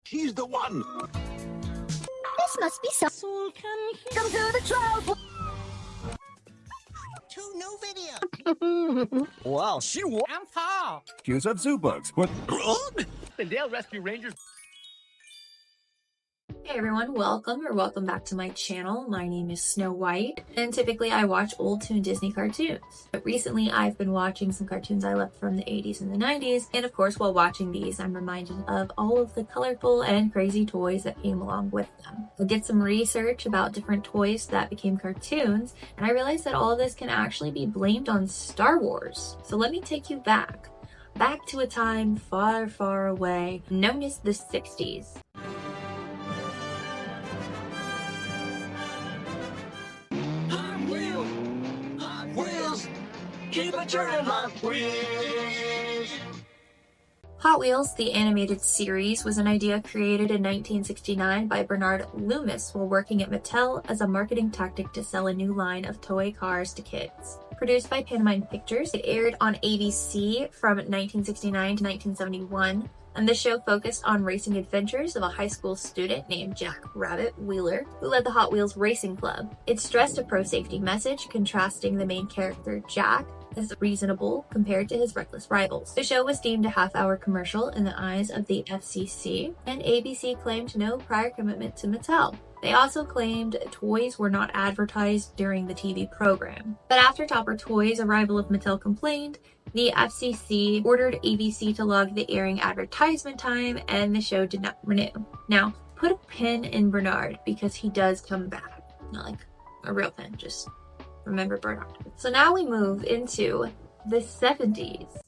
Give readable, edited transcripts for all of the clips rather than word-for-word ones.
She's the one. This must be some. Come to the trial. 2 new video. Wow, she won. I'm tall. Here's up zoo bugs. What? The Dale Rescue Rangers. Hey everyone, welcome back to my channel. My name is Snow White, and typically I watch old Toon Disney cartoons. But recently I've been watching some cartoons I left from the 80s and the 90s, and of course while watching these I'm reminded of all of the colorful and crazy toys that came along with them. I did some research about different toys that became cartoons, and I realized that all of this can actually be blamed on Star Wars. So let me take you back to a time far, far away, known as the 60s. Keep a turning Hot Wheels. Hot Wheels, the animated series, was an idea created in 1969 by Bernard Loomis while working at Mattel as a marketing tactic to sell a new line of toy cars to kids. Produced by Pantomime Pictures, it aired on ABC from 1969 to 1971, and the show focused on racing adventures of a high school student named Jack Rabbit Wheeler, who led the Hot Wheels Racing Club. It stressed a pro-safety message, contrasting the main character, Jack, as reasonable compared to his reckless rivals. The show was deemed a half-hour commercial in the eyes of the FCC, and ABC claimed no prior commitment to Mattel. They also claimed toys were not advertised during the TV program. But after Topper Toys' arrival of Mattel complained, the FCC ordered ABC to log the airing advertisement time, and the show did not renew. Now, put a pin in Bernard because he does come back. Not like a real pin, just remember Bernard. So now we move into the 70s.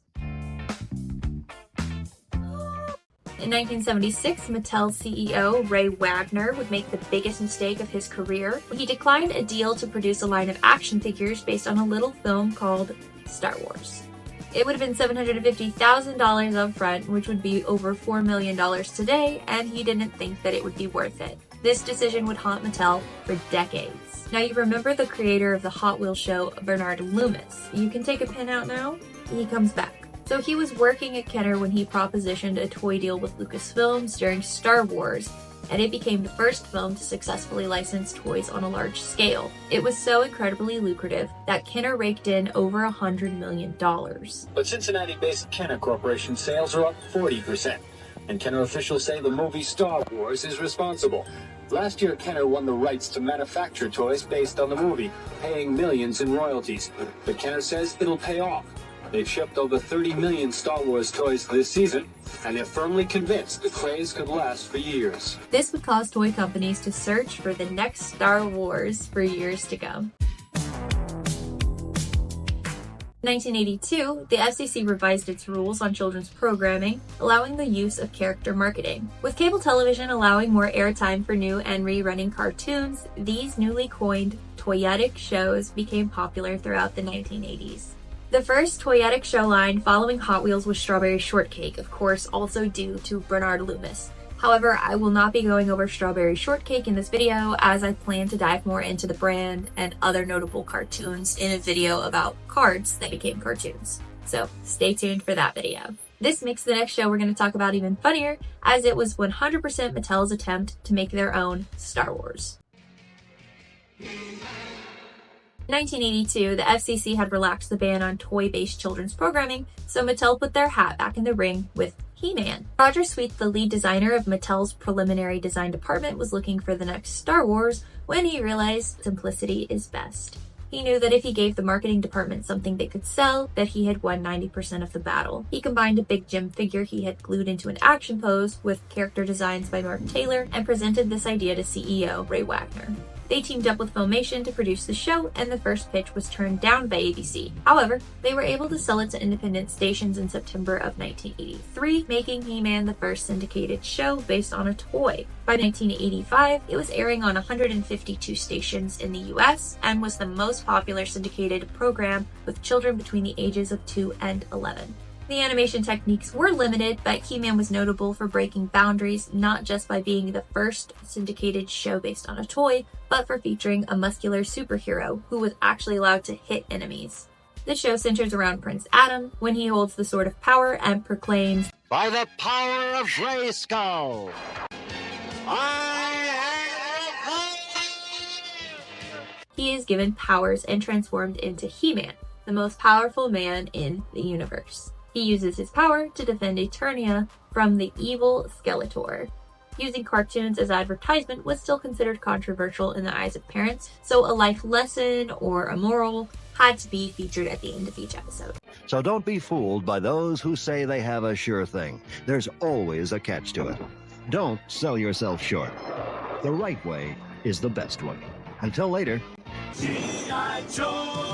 In 1976, Mattel CEO Ray Wagner would make the biggest mistake of his career when he declined a deal to produce a line of action figures based on a little film called Star Wars. It would have been $750,000 up front, which would be over $4 million today, and he didn't think that it would be worth it. This decision would haunt Mattel for decades. Now you remember the creator of the Hot Wheels show, Bernard Loomis. You can take a pin out now. He comes back. So he was working at Kenner when he propositioned a toy deal with Lucasfilms during Star Wars, and it became the first film to successfully license toys on a large scale. It was so incredibly lucrative that Kenner raked in over $100 million. But Cincinnati-based Kenner Corporation sales are up 40%. And Kenner officials say the movie Star Wars is responsible. Last year, Kenner won the rights to manufacture toys based on the movie, paying millions in royalties. But Kenner says it'll pay off. They've shipped over 30 million Star Wars toys this season, and they're firmly convinced the craze could last for years. This would cause toy companies to search for the next Star Wars for years to come. In 1982, the FCC revised its rules on children's programming, allowing the use of character marketing. With cable television allowing more airtime for new and rerunning cartoons, these newly coined toyetic shows became popular throughout the 1980s. The first toyetic show line following Hot Wheels was Strawberry Shortcake, of course also due to Bernard Loomis. However, I will not be going over Strawberry Shortcake in this video, as I plan to dive more into the brand and other notable cartoons in a video about cards that became cartoons. So stay tuned for that video. This makes the next show we're going to talk about even funnier, as it was 100% Mattel's attempt to make their own Star Wars. In 1982, the FCC had relaxed the ban on toy-based children's programming, so Mattel put their hat back in the ring with He-Man. Roger Sweet, the lead designer of Mattel's preliminary design department, was looking for the next Star Wars when he realized simplicity is best. He knew that if he gave the marketing department something they could sell, that he had won 90% of the battle. He combined a Big Jim figure he had glued into an action pose with character designs by Mark Taylor and presented this idea to CEO Ray Wagner. They teamed up with Filmation to produce the show, and the first pitch was turned down by ABC. However, they were able to sell it to independent stations in September of 1983, making He-Man the first syndicated show based on a toy. By 1985, it was airing on 152 stations in the US and was the most popular syndicated program with children between the ages of 2 and 11. The animation techniques were limited, but He-Man was notable for breaking boundaries, not just by being the first syndicated show based on a toy, but for featuring a muscular superhero who was actually allowed to hit enemies. The show centers around Prince Adam when he holds the Sword of Power and proclaims, by the power of Grayskull. He is given powers and transformed into He-Man, the most powerful man in the universe. He uses his power to defend Eternia from the evil Skeletor. Using cartoons as advertisement was still considered controversial in the eyes of parents, so a life lesson or a moral had to be featured at the end of each episode. So don't be fooled by those who say they have a sure thing. There's always a catch to it. Don't sell yourself short. The right way is the best one. Until later. G.I. Joe!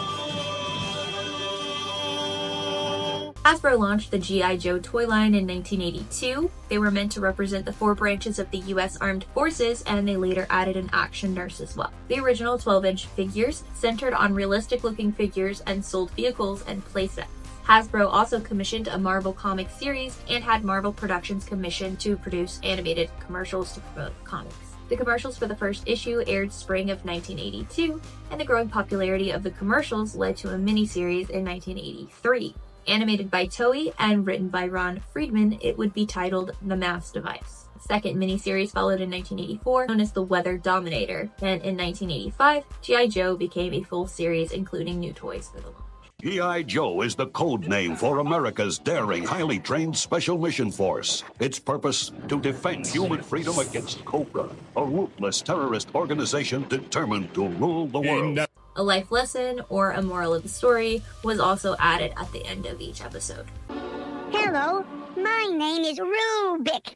Hasbro launched the G.I. Joe toy line in 1982. They were meant to represent the 4 branches of the U.S. Armed Forces, and they later added an action nurse as well. The original 12-inch figures centered on realistic-looking figures and sold vehicles and playsets. Hasbro also commissioned a Marvel comic series and had Marvel Productions commissioned to produce animated commercials to promote comics. The commercials for the first issue aired spring of 1982, and the growing popularity of the commercials led to a miniseries in 1983. Animated by Toei and written by Ron Friedman, it would be titled The Mass Device. The second miniseries followed in 1984, known as The Weather Dominator, and in 1985, G.I. Joe became a full series including new toys for the launch. G.I. Joe is the code name for America's daring, highly trained Special Mission Force. Its purpose, to defend human freedom against Cobra, a ruthless terrorist organization determined to rule the world. A life lesson or a moral of the story was also added at the end of each episode. Hello, my name is Rubik.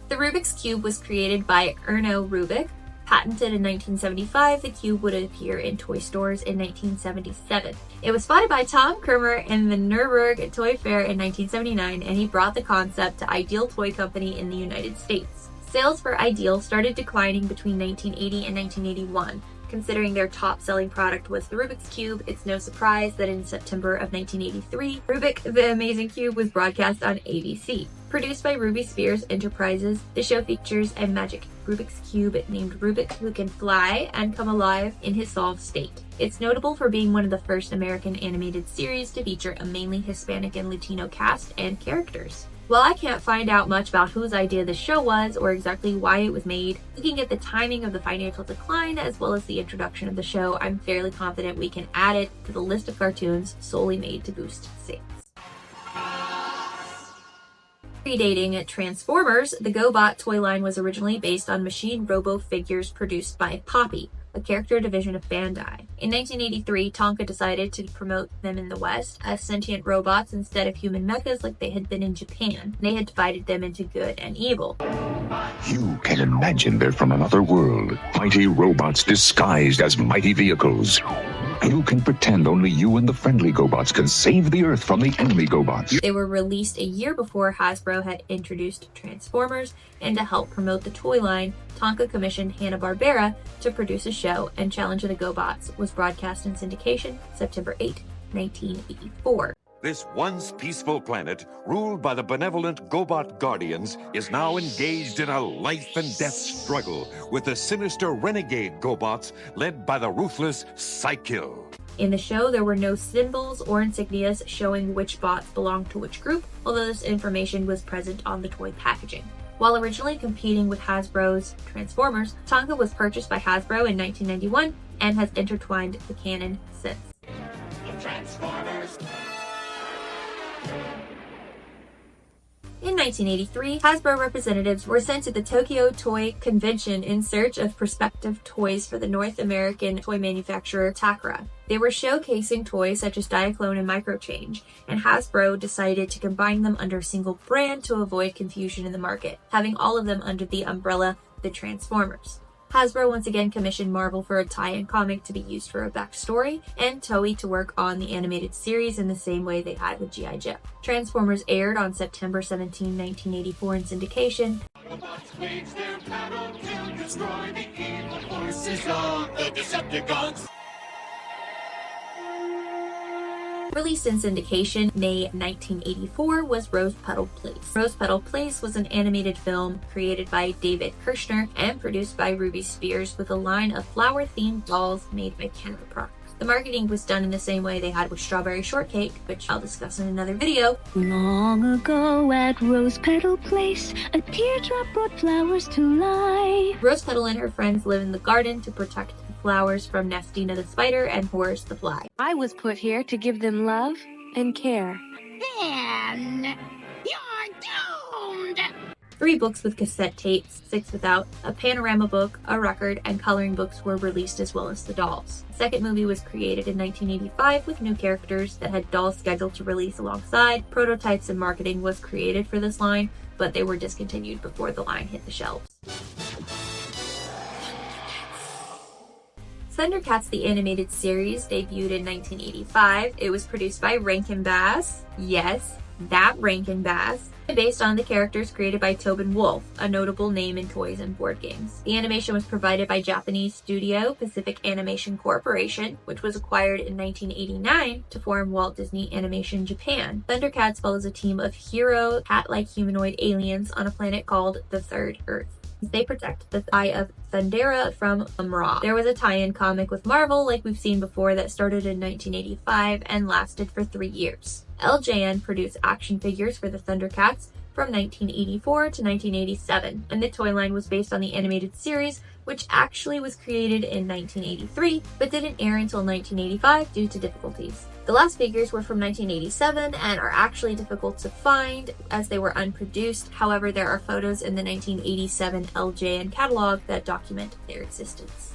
The Rubik's Cube was created by Erno Rubik. Patented in 1975, the cube would appear in toy stores in 1977. It was spotted by Tom Kermer in the Nuremberg Toy Fair in 1979, and he brought the concept to Ideal Toy Company in the United States. Sales for Ideal started declining between 1980 and 1981. Considering their top-selling product was the Rubik's Cube, it's no surprise that in September of 1983, Rubik the Amazing Cube was broadcast on ABC. Produced by Ruby Spears Enterprises, the show features a magic Rubik's Cube named Rubik who can fly and come alive in his solved state. It's notable for being one of the first American animated series to feature a mainly Hispanic and Latino cast and characters. While I can't find out much about whose idea the show was or exactly why it was made, looking at the timing of the financial decline as well as the introduction of the show, I'm fairly confident we can add it to the list of cartoons solely made to boost sales. Predating Transformers, the GoBot toy line was originally based on machine robo figures produced by Poppy, a character division of Bandai. In 1983, Tonka decided to promote them in the West as sentient robots instead of human mechas like they had been in Japan. They had divided them into good and evil. You can imagine they're from another world, mighty robots disguised as mighty vehicles. You can pretend only you and the friendly GoBots can save the Earth from the enemy GoBots. They were released a year before Hasbro had introduced Transformers, and to help promote the toy line, Tonka commissioned Hanna-Barbera to produce a show, and Challenge of the GoBots was broadcast in syndication September 8, 1984. This once peaceful planet, ruled by the benevolent GoBot Guardians, is now engaged in a life and death struggle with the sinister renegade GoBots led by the ruthless Psykill. In the show, there were no symbols or insignias showing which bots belonged to which group, although this information was present on the toy packaging. While originally competing with Hasbro's Transformers, Tonka was purchased by Hasbro in 1991 and has intertwined the canon since. Transformers! In 1983, Hasbro representatives were sent to the Tokyo Toy Convention in search of prospective toys for the North American toy manufacturer Takara. They were showcasing toys such as Diaclone and Microchange, and Hasbro decided to combine them under a single brand to avoid confusion in the market, having all of them under the umbrella The Transformers. Hasbro once again commissioned Marvel for a tie-in comic to be used for a backstory, and Toei to work on the animated series in the same way they had with G.I. Joe. Transformers aired on September 17, 1984 in syndication. Autobots wage their battle to destroy the evil forces of the Decepticons. Released in syndication May 1984 was Rose Petal Place. Rose Petal Place was an animated film created by David Kirshner and produced by Ruby Spears with a line of flower-themed dolls made by Kenner Products. The marketing was done in the same way they had with Strawberry Shortcake, which I'll discuss in another video. Long ago at Rose Petal Place, a teardrop brought flowers to life. Rose Petal and her friends live in the garden to protect the flowers from Nestina the spider and Horace the fly. I was put here to give them love and care. Then you're doomed! 3 books with cassette tapes, 6 without, a panorama book, a record, and coloring books were released as well as the dolls. The second movie was created in 1985 with new characters that had dolls scheduled to release alongside. Prototypes and marketing was created for this line, but they were discontinued before the line hit the shelves. Thundercats the animated series debuted in 1985. It was produced by Rankin Bass. Yes, that Rankin Bass. Based on the characters created by Tobin Wolfe, a notable name in toys and board games. The animation was provided by Japanese studio Pacific Animation Corporation, which was acquired in 1989 to form Walt Disney Animation Japan. Thundercats follows a team of hero cat-like humanoid aliens on a planet called the Third Earth. They protect the Eye of Thundera from Ra. There was a tie-in comic with Marvel, like we've seen before, that started in 1985 and lasted for 3 years. LJN produced action figures for the Thundercats from 1984 to 1987, and the toy line was based on the animated series, which actually was created in 1983, but didn't air until 1985 due to difficulties. The last figures were from 1987 and are actually difficult to find as they were unproduced. However, there are photos in the 1987 LJN catalog that document their existence.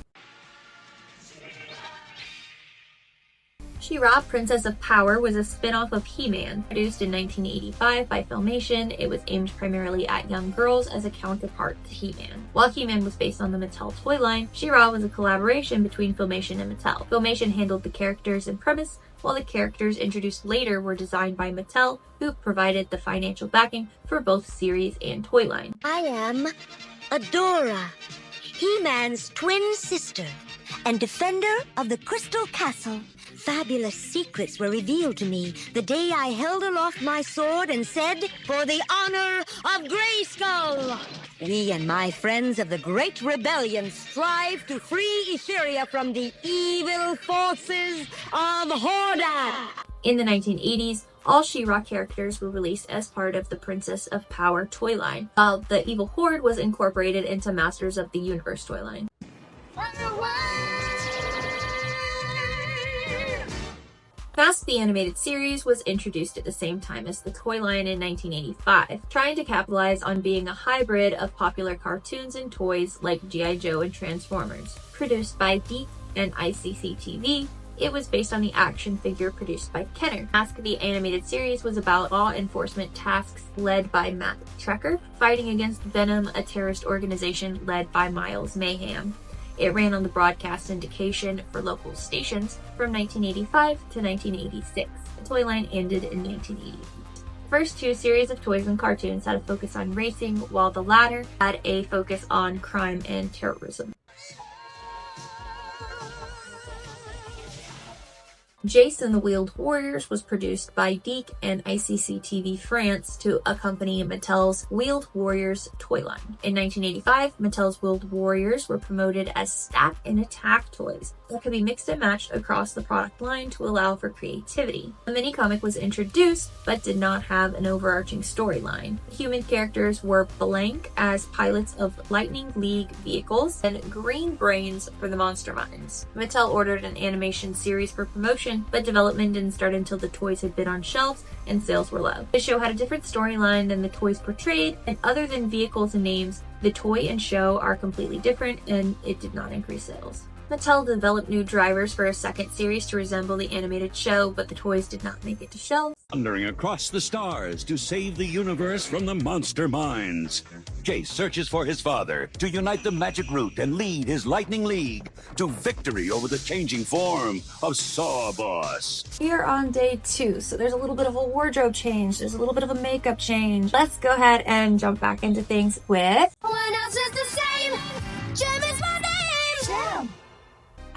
She-Ra, Princess of Power, was a spin-off of He-Man. Produced in 1985 by Filmation, it was aimed primarily at young girls as a counterpart to He-Man. While He-Man was based on the Mattel toy line, She-Ra was a collaboration between Filmation and Mattel. Filmation handled the characters and premise, while the characters introduced later were designed by Mattel, who provided the financial backing for both series and toy line. I am Adora, He-Man's twin sister and defender of the Crystal Castle. Fabulous secrets were revealed to me the day I held aloft my sword and said, "For the honor of Grayskull!" We and my friends of the Great Rebellion strive to free Etheria from the evil forces of Horda. In the 1980s, all She-Ra characters were released as part of the Princess of Power toy line, while the Evil Horde was incorporated into Masters of the Universe toy line. Mask the Animated Series was introduced at the same time as the toy line in 1985, trying to capitalize on being a hybrid of popular cartoons and toys like G.I. Joe and Transformers. Produced by DeeP and ICC TV, it was based on the action figure produced by Kenner. Mask the Animated Series was about law enforcement tasks led by Matt Trekker, fighting against Venom, a terrorist organization led by Miles Mayhem. It ran on the broadcast syndication for local stations from 1985 to 1986. The toy line ended in 1980. The first 2 series of toys and cartoons had a focus on racing, while the latter had a focus on crime and terrorism. Jace and the Wheeled Warriors was produced by DeeP and ICC TV France to accompany Mattel's Wheeled Warriors toy line. In 1985, Mattel's Wheeled Warriors were promoted as Stack and Attack toys that could be mixed and matched across the product line to allow for creativity. The mini-comic was introduced but did not have an overarching storyline. Human characters were blank as pilots of Lightning League vehicles and Green Brains for the Monster Mines. Mattel ordered an animation series for promotion, but development didn't start until the toys had been on shelves and sales were low. The show had a different storyline than the toys portrayed, and other than vehicles and names, the toy and show are completely different, and it did not increase sales. Mattel developed new drivers for a second series to resemble the animated show, but the toys did not make it to shelves. Wandering across the stars to save the universe from the monster mines. Jace searches for his father to unite the magic root and lead his Lightning League to victory over the changing form of Sawboss. We are on day 2, so there's a little bit of a wardrobe change, there's a little bit of a makeup change. Let's go ahead and jump back into things with... One else is the same. Jim is my name. Jim.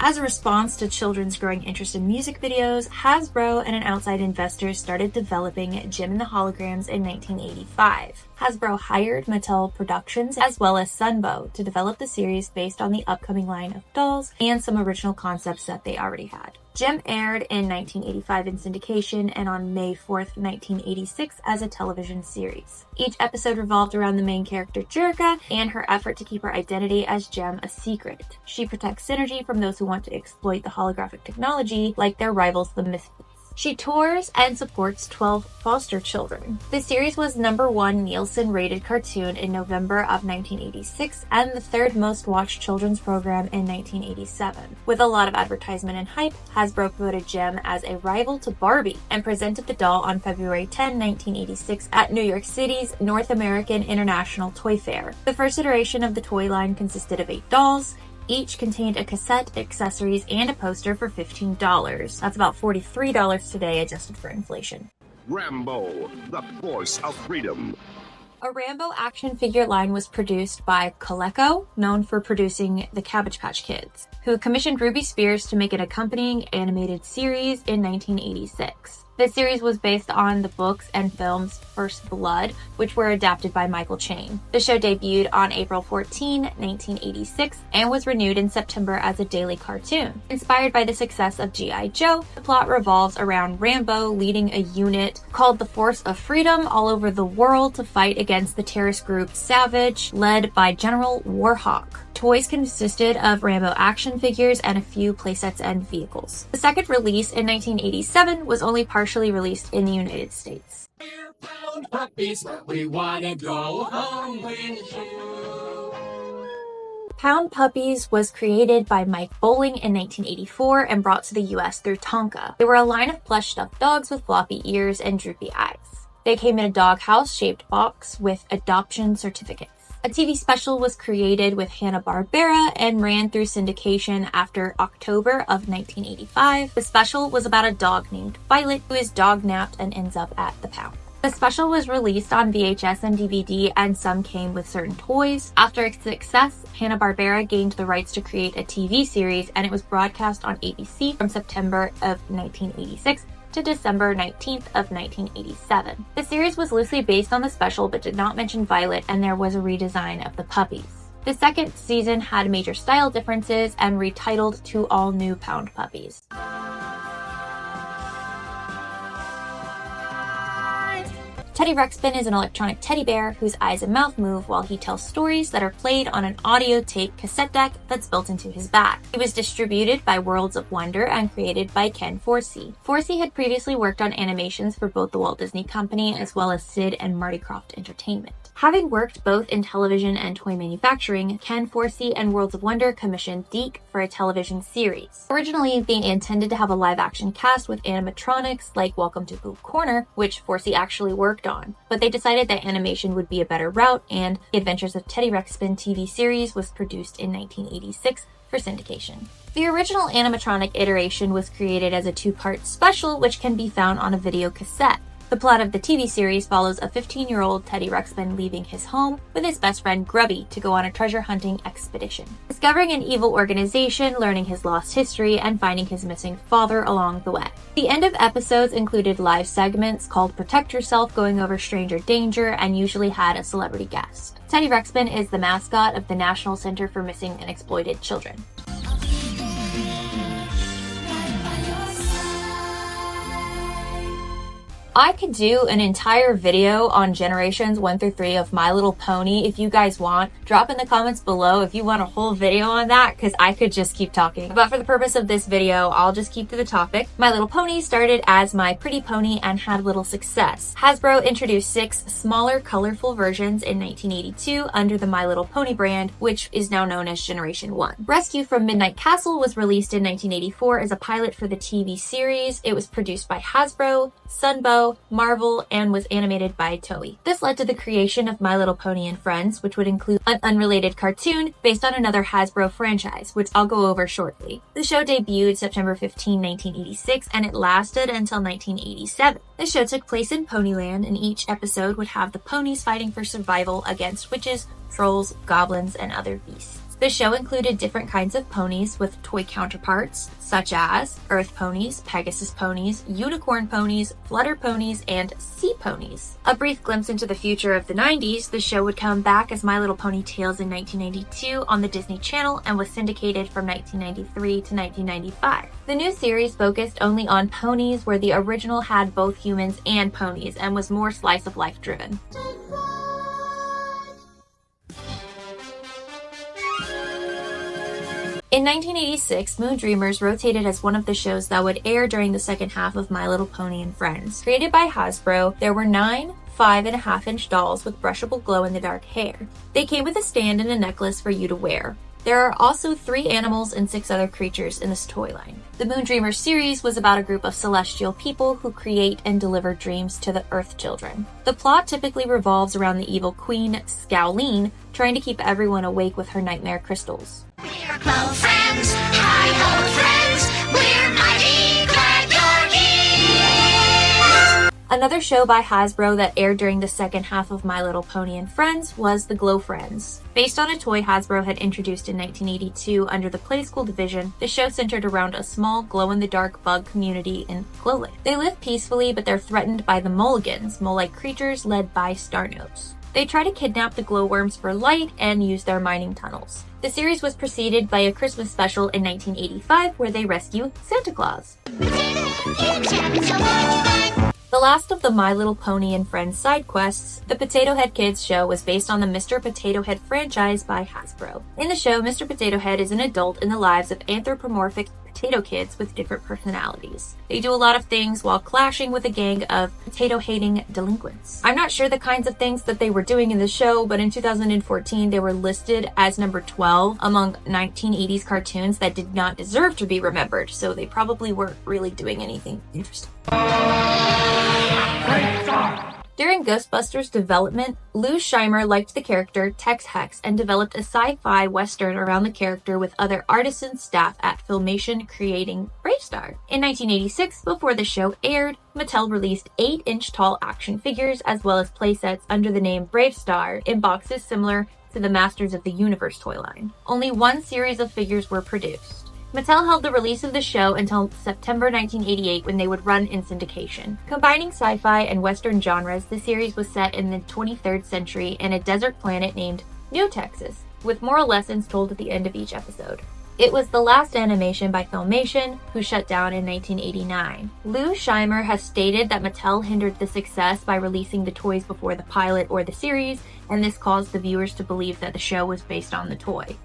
As a response to children's growing interest in music videos, Hasbro and an outside investor started developing Jim and the Holograms in 1985. Hasbro hired Mattel Productions as well as Sunbow to develop the series based on the upcoming line of dolls and some original concepts that they already had. Jem aired in 1985 in syndication and on May 4th, 1986 as a television series. Each episode revolved around the main character Jerrica and her effort to keep her identity as Jem a secret. She protects Synergy from those who want to exploit the holographic technology like their rivals the Misfits. She tours and supports 12 foster children. The series was #1 Nielsen-rated cartoon in November of 1986 and the third most watched children's program in 1987. With a lot of advertisement and hype, Hasbro promoted Jem as a rival to Barbie and presented the doll on February 10, 1986 at New York City's North American International Toy Fair. The first iteration of the toy line consisted of 8 dolls. Each contained a cassette, accessories, and a poster for $15. That's about $43 today, adjusted for inflation. Rambo, the Force of Freedom. A Rambo action figure line was produced by Coleco, known for producing the Cabbage Patch Kids, who commissioned Ruby Spears to make an accompanying animated series in 1986. This series was based on the books and films First Blood, which were adapted by Michael Chain. The show debuted on April 14, 1986, and was renewed in September as a daily cartoon. Inspired by the success of G.I. Joe, the plot revolves around Rambo leading a unit called the Force of Freedom all over the world to fight against the terrorist group Savage, led by General Warhawk. Toys consisted of Rambo action figures and a few playsets and vehicles. The second release in 1987 was only partially released in the United States. We're pound puppies, we wanna go home with you. Pound Puppies was created by Mike Bowling in 1984 and brought to the US through Tonka. They were a line of plush stuffed dogs with floppy ears and droopy eyes. They came in a doghouse-shaped box with adoption certificates. A TV special was created with Hanna-Barbera and ran through syndication after October of 1985. The special was about a dog named Violet who is dog-napped and ends up at the pound. The special was released on VHS and DVD, and some came with certain toys. After its success, Hanna-Barbera gained the rights to create a TV series, and it was broadcast on ABC from September of 1986 to December 19th of 1987. The series was loosely based on the special but did not mention Violet, and there was a redesign of the puppies. The second season had major style differences and retitled to All New Pound Puppies. Teddy Ruxpin is an electronic teddy bear whose eyes and mouth move while he tells stories that are played on an audio tape cassette deck that's built into his back. He was distributed by Worlds of Wonder and created by Ken Forsey. Forsey had previously worked on animations for both the Walt Disney Company as well as Sid and Marty Krofft Entertainment. Having worked both in television and toy manufacturing, Ken Forsey and Worlds of Wonder commissioned Deke for a television series. Originally, they intended to have a live-action cast with animatronics like Welcome to Poop Corner, which Forsey actually worked on, but they decided that animation would be a better route, and The Adventures of Teddy Ruxpin TV series was produced in 1986 for syndication. The original animatronic iteration was created as a 2-part special, which can be found on a video cassette. The plot of the TV series follows a 15-year-old Teddy Ruxpin leaving his home with his best friend Grubby to go on a treasure hunting expedition. Discovering an evil organization, learning his lost history, and finding his missing father along the way. The end of episodes included live segments called Protect Yourself, going over stranger danger, and usually had a celebrity guest. Teddy Ruxpin is the mascot of the National Center for Missing and Exploited Children. I could do an entire video on generations 1 through 3 of My Little Pony if you guys want. Drop in the comments below if you want a whole video on that, because I could just keep talking. But for the purpose of this video, I'll just keep to the topic. My Little Pony started as My Pretty Pony and had little success. Hasbro introduced 6 smaller, colorful versions in 1982 under the My Little Pony brand, which is now known as Generation 1. Rescue from Midnight Castle was released in 1984 as a pilot for the TV series. It was produced by Hasbro, Sunbow, Marvel, and was animated by Toei. This led to the creation of My Little Pony and Friends, which would include an unrelated cartoon based on another Hasbro franchise, which I'll go over shortly. The show debuted September 15, 1986, and it lasted until 1987. The show took place in Ponyland, and each episode would have the ponies fighting for survival against witches, trolls, goblins, and other beasts. The show included different kinds of ponies with toy counterparts, such as Earth ponies, Pegasus ponies, Unicorn ponies, Flutter ponies, and Sea ponies. A brief glimpse into the future of the 90s, the show would come back as My Little Pony Tales in 1992 on the Disney Channel and was syndicated from 1993 to 1995. The new series focused only on ponies, where the original had both humans and ponies and was more slice of life driven. In 1986, Moon Dreamers rotated as one of the shows that would air during the second half of My Little Pony and Friends. Created by Hasbro, there were 9 5.5-inch dolls with brushable glow-in-the-dark hair. They came with a stand and a necklace for you to wear. There are also 3 animals and 6 other creatures in this toy line. The Moon Dreamers series was about a group of celestial people who create and deliver dreams to the Earth children. The plot typically revolves around the evil queen, Scowleen, trying to keep everyone awake with her nightmare crystals. We're glow friends, hi-ho friends, we're mighty glad you're here. Another show by Hasbro that aired during the second half of My Little Pony and Friends was The Glow Friends. Based on a toy Hasbro had introduced in 1982 under the Play School division, the show centered around a small glow-in-the-dark bug community in Glowland. They live peacefully, but they're threatened by the Mulligans, mole-like creatures led by Starnose. They try to kidnap the glowworms for light and use their mining tunnels. The series was preceded by a Christmas special in 1985 where they rescue Santa Claus. The last of the My Little Pony and Friends side quests, the Potato Head Kids show was based on the Mr. Potato Head franchise by Hasbro. In the show, Mr. Potato Head is an adult in the lives of anthropomorphic potato kids with different personalities. They do a lot of things while clashing with a gang of potato-hating delinquents. I'm not sure the kinds of things that they were doing in the show, but in 2014 they were listed as number 12 among 1980s cartoons that did not deserve to be remembered, so they probably weren't really doing anything interesting. During Ghostbusters development, Lou Scheimer liked the character Tex Hex and developed a sci-fi western around the character with other artisan staff at Filmation creating Bravestar. In 1986, before the show aired, Mattel released 8-inch tall action figures as well as playsets under the name Bravestar in boxes similar to the Masters of the Universe toy line. Only one series of figures were produced. Mattel held the release of the show until September 1988 when they would run in syndication. Combining sci-fi and western genres, the series was set in the 23rd century in a desert planet named New Texas, with moral lessons told at the end of each episode. It was the last animation by Filmation, who shut down in 1989. Lou Scheimer has stated that Mattel hindered the success by releasing the toys before the pilot or the series, and this caused the viewers to believe that the show was based on the toy.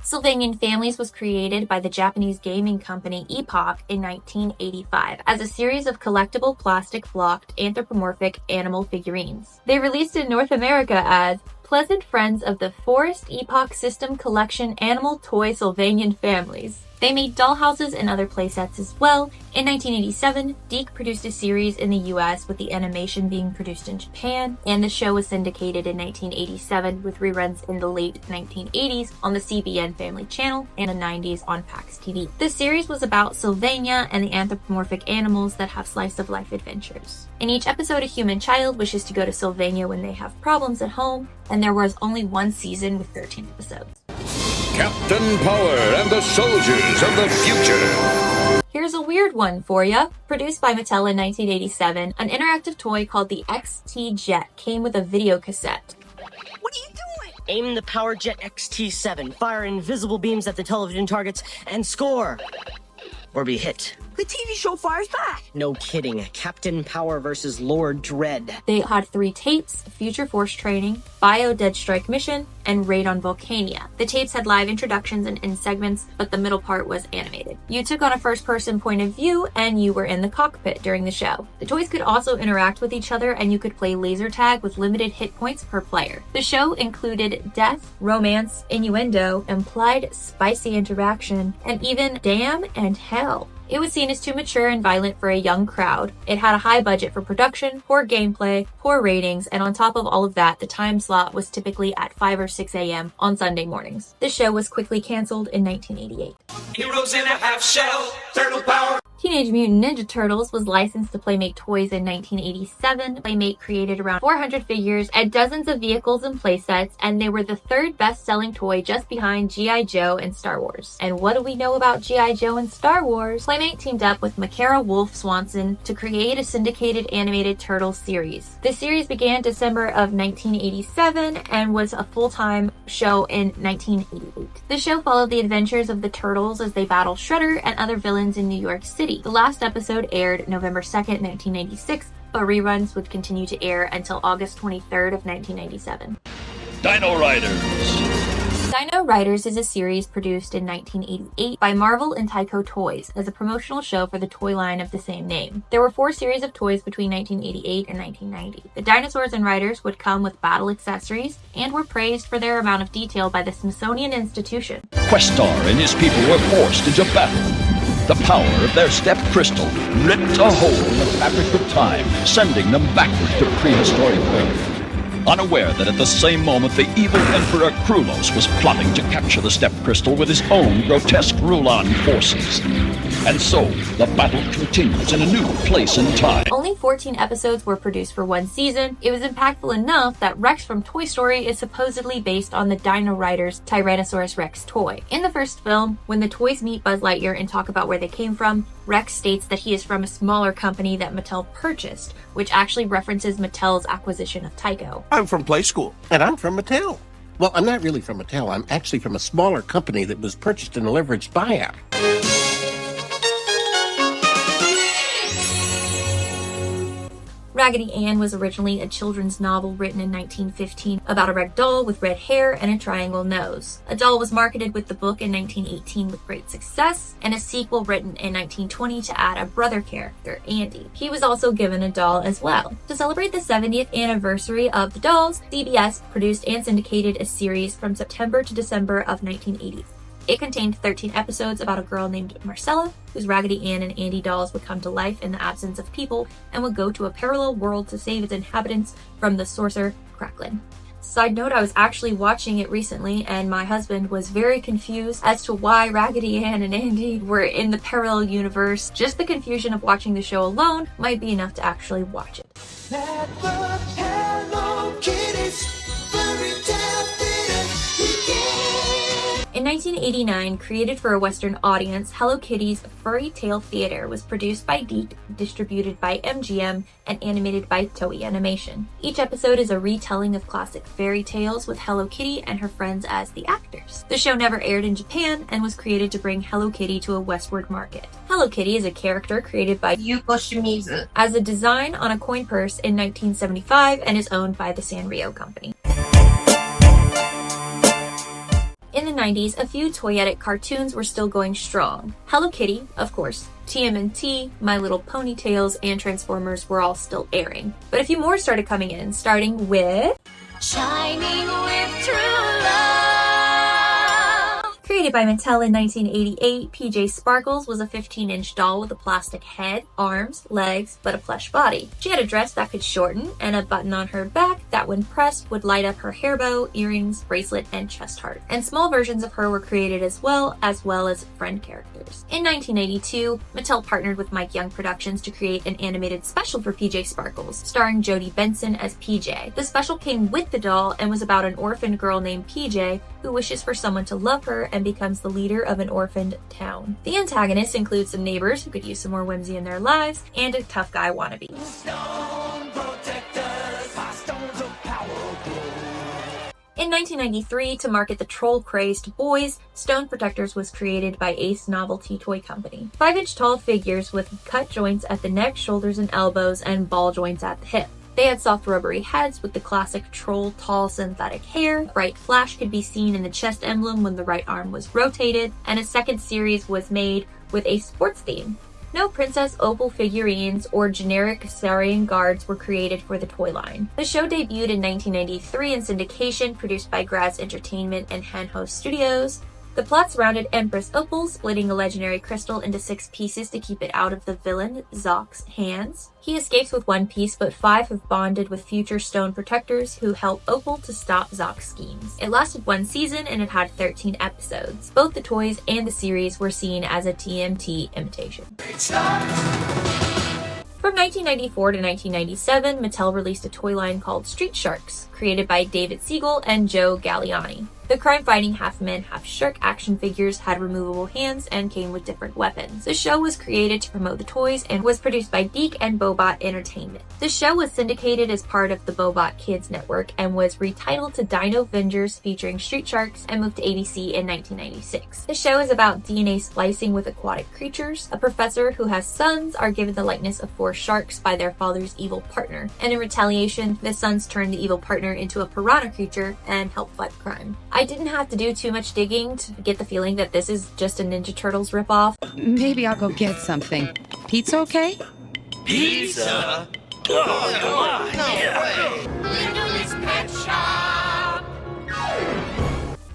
Sylvanian Families was created by the Japanese gaming company Epoch in 1985 as a series of collectible plastic-blocked anthropomorphic animal figurines. They released in North America as Pleasant Friends of the Forest Epoch System Collection Animal Toy Sylvanian Families. They made dollhouses and other playsets as well. In 1987, DiC produced a series in the US with the animation being produced in Japan, and the show was syndicated in 1987 with reruns in the late 1980s on the CBN Family Channel and the 90s on PAX TV. The series was about Sylvania and the anthropomorphic animals that have slice-of-life adventures. In each episode, a human child wishes to go to Sylvania when they have problems at home, and there was only one season with 13 episodes. Captain Power and the Soldiers of the Future. Here's a weird one for ya. Produced by Mattel in 1987, an interactive toy called the XT Jet came with a video cassette. What are you doing? Aim the Power Jet XT7, fire invisible beams at the television targets, and score. Or be hit. The TV show fires back. No kidding. Captain Power versus Lord Dread. They had 3 tapes: Future Force Training, Bio Dead Strike Mission, and Raid on Volcania. The tapes had live introductions and end segments, but the middle part was animated. You took on a first-person point of view, and you were in the cockpit during the show. The toys could also interact with each other, and you could play laser tag with limited hit points per player. The show included death, romance, innuendo, implied spicy interaction, and even damn and hell. It was seen as too mature and violent for a young crowd. It had a high budget for production, poor gameplay, poor ratings, and on top of all of that, the time slot was typically at 5 or 6 a.m. on Sunday mornings. The show was quickly canceled in 1988. Heroes in a half shell, turtle power. Teenage Mutant Ninja Turtles was licensed to Playmate Toys in 1987. Playmate created around 400 figures and dozens of vehicles and playsets, and they were the third best-selling toy just behind G.I. Joe and Star Wars. And what do we know about G.I. Joe and Star Wars? Playmate teamed up with Makara Wolf Swanson to create a syndicated animated Turtles series. The series began December of 1987 and was a full-time show in 1988. The show followed the adventures of the Turtles as they battle Shredder and other villains in New York City. The last episode aired November 2nd, 1996, but reruns would continue to air until August 23rd of 1997. Dino Riders. Dino Riders is a series produced in 1988 by Marvel and Tyco Toys as a promotional show for the toy line of the same name. There were 4 series of toys between 1988 and 1990. The dinosaurs and riders would come with battle accessories and were praised for their amount of detail by the Smithsonian Institution. Questar and his people were forced into battle. The power of their step crystal ripped a hole in the fabric of time, sending them backward to prehistoric Earth. Unaware that at the same moment the evil Emperor Krulos was plotting to capture the step crystal with his own grotesque Rulon forces. And so, the battle continues in a new place and time. Only 14 episodes were produced for one season. It was impactful enough that Rex from Toy Story is supposedly based on the Dino Riders Tyrannosaurus Rex toy. In the first film, when the toys meet Buzz Lightyear and talk about where they came from, Rex states that he is from a smaller company that Mattel purchased, which actually references Mattel's acquisition of Tyco. I'm from Play School, and I'm from Mattel. Well, I'm not really from Mattel. I'm actually from a smaller company that was purchased in a leveraged buyout. Raggedy Ann was originally a children's novel written in 1915 about a red doll with red hair and a triangle nose. A doll was marketed with the book in 1918 with great success, and a sequel written in 1920 to add a brother character, Andy. He was also given a doll as well. To celebrate the 70th anniversary of the dolls, CBS produced and syndicated a series from September to December of 1980. It contained 13 episodes about a girl named Marcella, whose Raggedy Ann and Andy dolls would come to life in the absence of people and would go to a parallel world to save its inhabitants from the sorcerer Cracklin. Side note, I was actually watching it recently and my husband was very confused as to why Raggedy Ann and Andy were in the parallel universe. Just the confusion of watching the show alone might be enough to actually watch it. Let the Hello Kitties fairy tale theater begin. In 1989, created for a Western audience, Hello Kitty's Furry Tale Theater was produced by DiC, distributed by MGM, and animated by Toei Animation. Each episode is a retelling of classic fairy tales with Hello Kitty and her friends as the actors. The show never aired in Japan and was created to bring Hello Kitty to a westward market. Hello Kitty is a character created by Yuko Shimizu as a design on a coin purse in 1975 and is owned by the Sanrio Company. In the 90s, a few toyetic cartoons were still going strong. Hello Kitty, of course, TMNT, My Little Ponytails, and Transformers were all still airing. But a few more started coming in, starting with Shining with True Love. Created by Mattel in 1988, PJ Sparkles was a 15-inch doll with a plastic head, arms, legs, but a plush body. She had a dress that could shorten and a button on her back that when pressed would light up her hair bow, earrings, bracelet, and chest heart. And small versions of her were created as well as friend characters. In 1982, Mattel partnered with Mike Young Productions to create an animated special for PJ Sparkles, starring Jodie Benson as PJ. The special came with the doll and was about an orphaned girl named PJ who wishes for someone to love her and becomes the leader of an orphaned town. The antagonists include some neighbors who could use some more whimsy in their lives, and a tough guy wannabe. In 1993, to market the troll-crazed boys, Stone Protectors was created by Ace Novelty Toy Company. 5-inch tall figures with cut joints at the neck, shoulders, and elbows, and ball joints at the hip. They had soft rubbery heads with the classic troll tall synthetic hair. Bright flash could be seen in the chest emblem when the right arm was rotated, and a second series was made with a sports theme. No Princess Opal figurines or generic Saurian guards were created for the toy line. The show debuted in 1993 in syndication, produced by Graz Entertainment and Hanho Studios. The plot surrounded Empress Opal splitting a legendary crystal into 6 pieces to keep it out of the villain Zock's hands. He escapes with 1 piece, but 5 have bonded with future stone protectors who help Opal to stop Zock's schemes. It lasted 1 season and it had 13 episodes. Both the toys and the series were seen as a TMT imitation. From 1994 to 1997, Mattel released a toy line called Street Sharks, created by David Siegel and Joe Galliani. The crime-fighting half-man, half-shark action figures had removable hands and came with different weapons. The show was created to promote the toys and was produced by Deke and Bobot Entertainment. The show was syndicated as part of the Bobot Kids Network and was retitled to Dino Vengers featuring Street Sharks and moved to ABC in 1996. The show is about DNA splicing with aquatic creatures. A professor who has sons are given the likeness of 4 sharks by their father's evil partner, and in retaliation, the sons turn the evil partner into a piranha creature and help fight crime. I didn't have to do too much digging to get the feeling that this is just a Ninja Turtles ripoff. Maybe I'll go get something. Pizza okay? Pizza? Oh, come on! No way! Littlest Pet Shop!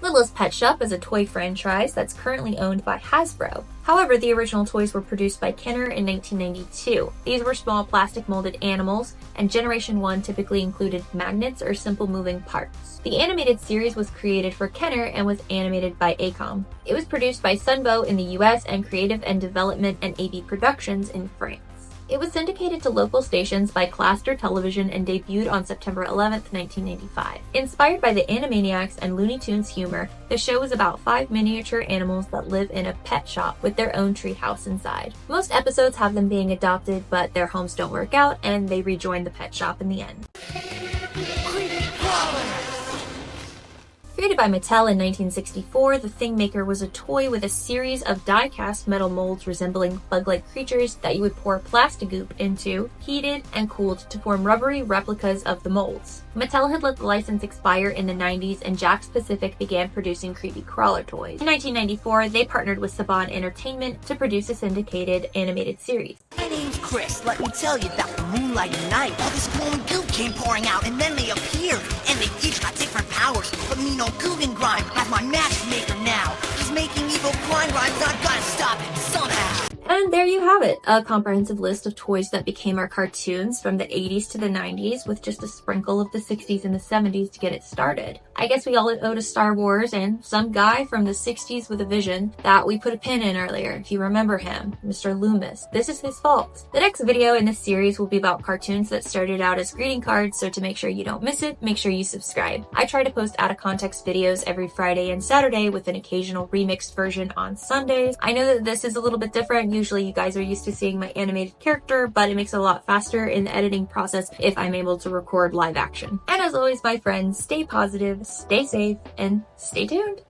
Littlest Pet Shop is a toy franchise that's currently owned by Hasbro. However, the original toys were produced by Kenner in 1992. These were small plastic molded animals, and Generation 1 typically included magnets or simple moving parts. The animated series was created for Kenner and was animated by ACOM. It was produced by Sunbow in the US and Creative and Development and AB Productions in France. It was syndicated to local stations by Cluster Television and debuted on September 11, 1995. Inspired by the Animaniacs and Looney Tunes humor, the show is about 5 miniature animals that live in a pet shop with their own treehouse inside. Most episodes have them being adopted, but their homes don't work out and they rejoin the pet shop in the end. Created by Mattel in 1964, the Thing Maker was a toy with a series of die-cast metal molds resembling bug-like creatures that you would pour plastic goop into, heated and cooled to form rubbery replicas of the molds. Mattel had let the license expire in the 90s and Jakks Pacific began producing creepy crawler toys. In 1994, they partnered with Saban Entertainment to produce a syndicated animated series. My name's Chris. Let me tell you about the moonlight and night. All this glowing goop came pouring out, and then they appeared. And they each got different powers. But me no Guggen Grime as my matchmaker now. He's making evil crime rhymes, and I've got to stop it somehow. And there you have it, a comprehensive list of toys that became our cartoons from the 80s to the 90s with just a sprinkle of the 60s and the 70s to get it started. I guess we all owe to Star Wars and some guy from the 60s with a vision that we put a pin in earlier, if you remember him, Mr. Loomis. This is his fault. The next video in this series will be about cartoons that started out as greeting cards, so to make sure you don't miss it, make sure you subscribe. I try to post out of context videos every Friday and Saturday with an occasional remixed version on Sundays. I know that this is a little bit different. Usually you guys are used to seeing my animated character, but it makes it a lot faster in the editing process if I'm able to record live action. And as always, my friends, stay positive, stay safe, and stay tuned.